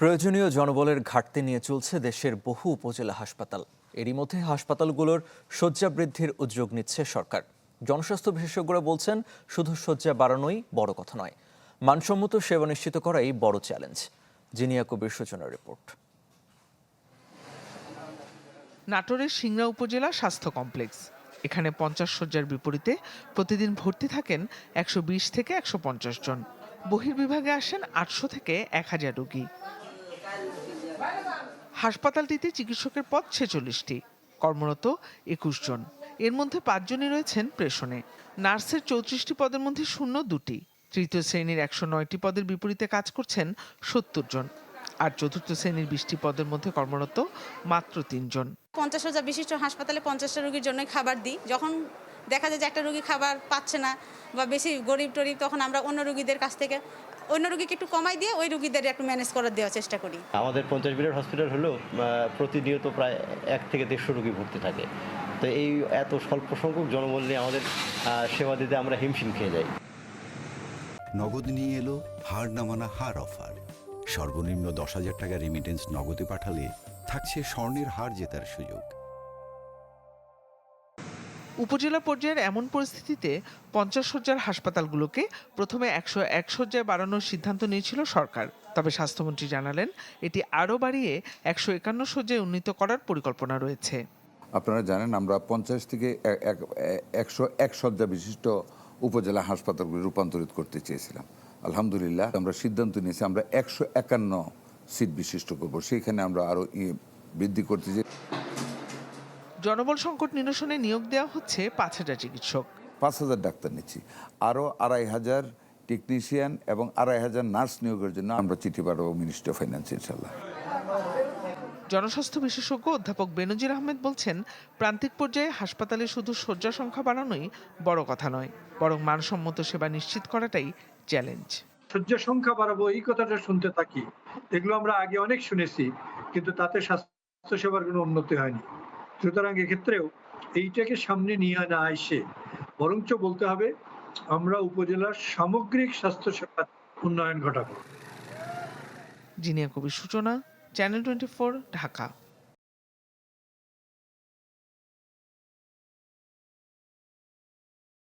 প্রয়োজনীয় জনবলের ঘাটতি নিয়ে চলছে দেশের বহু উপজেলা হাসপাতাল। এরই মধ্যে হাসপাতালগুলোর শয্যা বৃদ্ধির উদ্যোগ নিচ্ছে সরকার। জনস্বাস্থ্য বিশেষজ্ঞরা বলছেন, শুধু শয্যা বাড়ানোই বড় কথা নয়, মানসম্মত সেবা নিশ্চিত করাই বড় চ্যালেঞ্জ। জিনিয়া কবির সূচনার রিপোর্ট। নাটোরের সিংড়া উপজেলা স্বাস্থ্য কমপ্লেক্স। এখানে 50 শয্যার বিপরীতে প্রতিদিন ভর্তি থাকেন 120 থেকে 150 জন। বহির্বিভাগে আসেন 800 থেকে 1000 রোগী। হাসপাতালটিতে চিকিৎসকের পদ 46টি, কর্মরত 21 জন। এর মধ্যে 5 জনই রয়েছেন প্রেষণে। নার্সের 34টি পদের মধ্যে শূন্য 2টি। তৃতীয় শ্রেণীর 109টি পদের বিপরীতে কাজ করছেন 70 জন। আর চতুর্থ শ্রেণীর 20টি পদের মধ্যে কর্মরত মাত্র 3 জন। 50 শয্যা বিশিষ্ট হাসপাতালে 50টা রোগীর জন্য খাবার দিই। যখন দেখা যায় যে একটা রোগী খাবার পাচ্ছে না বা বেশি গরিব টরিব, তখন আমরা অন্য রোগীদের কাছ থেকে অন্য রোগীকে একটু কমাই দিয়ে ওই রোগীদের একটু ম্যানেজ করে দেওয়ার চেষ্টা করি। আমাদের 50 বেডের হসপিটাল হলেও প্রতিনিয়ত প্রায় 1 থেকে 150 রোগী ভর্তি থাকে। তো এই এত স্বল্প সংখ্যক জনবল নিয়ে আমাদের সেবা দিতে আমরা হিমশিম খেয়ে যাই। নগদ নিয়ে এলো হার না মানা হার অফার। সর্বনিম্ন 10,000 টাকা রেমিটেন্স নগদে পাঠালে থাকছে স্বর্ণের হার জেতার সুযোগ। উপজেলা পর্যায়ের এমন পরিস্থিতিতে 50 শয্যার হাসপাতালগুলোকে প্রথমে 101 শয্যায় বাড়ানোর সিদ্ধান্ত নিয়েছিল সরকার। তবে স্বাস্থ্যমন্ত্রী জানালেন, এটি আরও বাড়িয়ে 151 শয্যায় উন্নীত করার পরিকল্পনা রয়েছে। আপনারা জানেন, আমরা 50 থেকে 101 শয্যা বিশিষ্ট উপজেলা হাসপাতালগুলি রূপান্তরিত করতে চেয়েছিলাম। আলহামদুলিল্লাহ আমরা সিদ্ধান্ত নিয়েছি আমরা 151 সিট বিশিষ্ট করব। সেখানে আমরা আরও বৃদ্ধি করতে চাই। জনবল সংকট নিরসনে নিয়োগ দেওয়া হচ্ছে 5000 চিকিৎসক। 5000 ডাক্তার নিচ্ছি, আরও 2500 টেকনিশিয়ান এবং 2500 নার্স নিয়োগের জন্য আমরা চিঠি পাঠাবো মিনিস্ট্রি অফ ফাইন্যান্স ইনশাল্লাহ। জনস্বাস্থ্য বিশেষজ্ঞ অধ্যাপক বেনজির আহমেদ বলছেন, প্রান্তিক পর্যায়ে হাসপাতালে শুধু শয্যা সংখ্যা বাড়ানোই বড় কথা নয়, বরং মানসম্মত সেবা নিশ্চিত করাটাই চ্যালেঞ্জ। শয্যা সংখ্যা বাড়াবো এই কথাটা শুনতে থাকি, এগুলো আমরা আগে অনেক শুনেছি, কিন্তু তাতে স্বাস্থ্য সেবার কোনো উন্নতি হয়নি। সুতরাং এক্ষেত্রেও এইটাকে সামনে নিয়ে না এসে বরঞ্চ বলতে হবে আমরা উপজেলার সামগ্রিক স্বাস্থ্য সেবার উন্নয়ন ঘটাবো। জিনিয়া কবির সূচনা, চ্যানেল 24, ঢাকা।